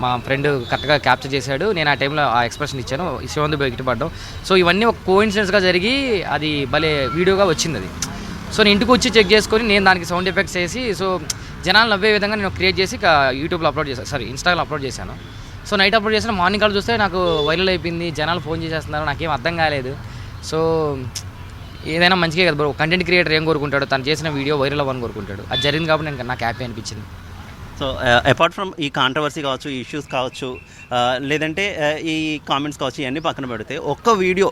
మా ఫ్రెండ్ కరెక్ట్గా క్యాప్చర్ చేశాడు. నేను ఆ టైంలో ఆ ఎక్స్ప్రెషన్ ఇచ్చాను, శివంత్ బై గిట్టుపడ్డాం. సో ఇవన్నీ ఒక కోఇన్సిడెన్స్గా జరిగి అది భలే వీడియోగా వచ్చింది అది. సో నేను ఇంటికి వచ్చి చెక్ చేసుకొని నేను దానికి సౌండ్ ఎఫెక్ట్స్ వేసి సో జనాలు నవ్వే విధంగా నేను క్రియేట్ చేసి యూట్యూబ్లో అప్లోడ్ చేశాను, సారీ ఇన్స్టాగ్రామ్లో అప్లోడ్ చేశాను. సో నైట్ అప్లోడ్ చేసిన మార్నింగ్ కాల్ చూస్తే నాకు వైరల్ అయిపోయింది, జనాలు ఫోన్ చేసేస్తున్నారు, నాకేం అర్థం కాలేదు. సో ఏదైనా మంచిగా కదా బ్రో, కంటెంట్ క్రియేటర్ ఏం కోరుకుంటాడు, తను చేసిన వీడియో వైరల్ అవ్వని కోరుకుంటాడు. అది జరిగింది కాబట్టి నాకు హ్యాపీ అనిపించింది. సో అపార్ట్ ఫ్రమ్ ఈ కాంట్రవర్సీ కావచ్చు, ఈ ఇష్యూస్ కావచ్చు, లేదంటే ఈ కామెంట్స్ కావచ్చు, ఇవన్నీ పక్కన పెడితే ఒక్క వీడియో,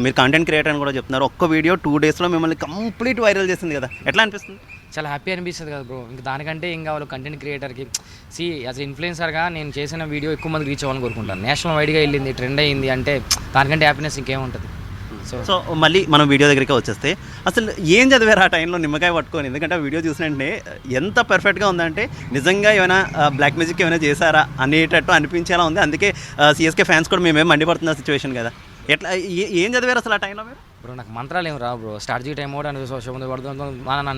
మీరు కంటెంట్ క్రియేటర్ అని కూడా చెప్తున్నారు, ఒక్క వీడియో 2 daysలో మిమ్మల్ని కంప్లీట్ వైరల్ చేసింది కదా, ఎట్లా అనిపిస్తుంది? చాలా హ్యాపీ అనిపిస్తుంది కదా బ్రో. ఇంకా దానికంటే ఏం కావాలి కంటెంట్ క్రియేటర్కి. యాజ్ ఇన్ఫ్లుయెన్సర్గా నేను చేసిన వీడియో ఎక్కువ మంది రీచ్ అవ్వాలని కోరుకుంటాను. నేషనల్ వైడ్గా వెళ్ళింది, ట్రెండ్ అయ్యింది అంటే దానికంటే హ్యాపీనెస్ ఇంకేముంటుంది. సో మళ్ళీ మనం వీడియో దగ్గరికి వచ్చేస్తే అసలు ఏం చదివారు ఆ టైంలో నిమ్మకాయ పట్టుకొని? ఎందుకంటే ఆ వీడియో చూసిన వెంటనే ఎంత పర్ఫెక్ట్గా ఉందంటే నిజంగా ఏమైనా బ్లాక్ మ్యాజిక్ ఏమైనా చేశారా అనేటట్టు అనిపించేలా ఉంది. అందుకే సిఎస్కే ఫ్యాన్స్ కూడా మేమేం మండిపడుతున్న సిచ్యువేషన్ కదా. ఎట్లా ఏం చదివారు అసలు ఆ టైంలో మీరు? బ్రో నాకు మంత్రాలు ఏం రావు బ్రో. స్ట్రాటజీ టైం కూడా అని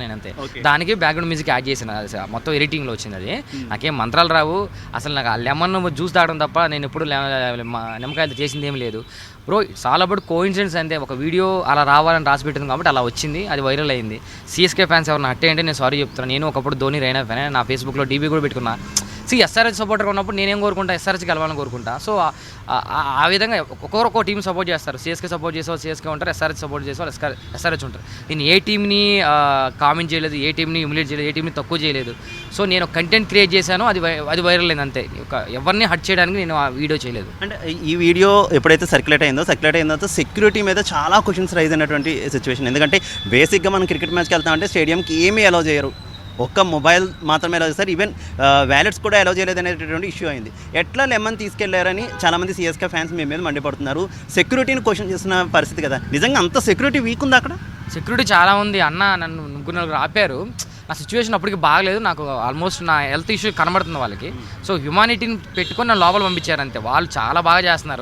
నేను అంతే. దానికి బ్యాక్గ్రౌండ్ మ్యూజిక్ యాడ్ చేసిన మొత్తం ఎడిటింగ్లో వచ్చింది అది. నాకేం మంత్రాలు రావు అసలు. నాకు ఆ లెమన్ జ్యూస్ తాగడం తప్ప నేను ఎప్పుడు నిమ్మకాయలు చేసింది ఏం లేదు బ్రో. చాలా బట్ కోఇన్సిడెన్స్ అంతే. ఒక వీడియో అలా రావాలని రాసి పెట్టింది కాబట్టి అలా వచ్చింది, అది వైరల్ అయింది. సిఎస్కే ఫ్యాన్స్ ఎవరైనా హట్టే అంటే నేను సారీ చెప్తున్నాను. నేను ఒకప్పుడు ధోని రైనా ఫ్యాన్, నా ఫేస్బుక్లో డీబీ కూడా పెట్టుకున్నా. ఎస్ఆర్హెచ్ సపోర్టర్ ఉన్నప్పుడు నేనేం కోరుకుంటా, ఎస్ఆర్హెచ్ గెలవాలని కోరుకుంటా. సో ఆ విధంగా ఒక్కొక్క టీం సపోర్ట్ చేస్తారు. సిఎస్కే సపోర్ట్ చేసేవాళ్ళు సిఎస్కే ఉంటారు, ఎస్ఆర్హెచ్ సపోర్ట్ చేసేవాళ్ళు ఎస్ఆర్హెచ్ ఉంటారు. నేను ఏ టీంని కామెంట్ చేయలేదు, ఏ టీంని హ్యూమిలేట్ చేయలేదు, ఏ టీంని తక్కువ చేయలేదు. సో నేను కంటెంట్ క్రియేట్ చేశాను, అది వైరల్ అయింది అంతే. ఎవరిని హట్ చేయడానికి నేను ఆ వీడియో చేయలేదు. అంటే ఈ వీడియో ఎప్పుడైతే సర్క్యులేట్ అయిన తర్వాత సెక్యూరిటీ మీద చాలా క్వశ్చన్స్ రైజ్ అయినటువంటి సిచ్యువేషన్. ఎందుకంటే బేసిక్గా మనం క్రికెట్ మ్యాచ్కి వెళ్తామంటే స్టేడియంకి ఏమీ అలౌ చేయరు, ఒక్క మొబైల్ మాత్రమే అలౌ చేస్తారు. ఈవెన్ వ్యాలెట్స్ కూడా అలౌ చేయలేదు అనేటటువంటి ఇష్యూ అయింది. ఎట్లా లెమన్ తీసుకెళ్లారని చాలామంది సిఎస్కే ఫ్యాన్స్ మీ మీద మండిపడుతున్నారు. సెక్యూరిటీని క్వశ్చన్ చేస్తున్న పరిస్థితి కదా. నిజంగా అంత సెక్యూరిటీ వీక్ ఉంది అక్కడ? సెక్యూరిటీ చాలా ఉంది అన్న. నన్ను నలుగురు ఆపారు. నా సిచ్యువేషన్ అప్పటికి బాగలేదు, నాకు ఆల్మోస్ట్ నా హెల్త్ ఇష్యూ కనబడుతుంది వాళ్ళకి. సో హ్యుమానిటీని పెట్టుకొని నన్ను లోపల పంపించారు అంతే. వాళ్ళు చాలా బాగా చేస్తున్నారు.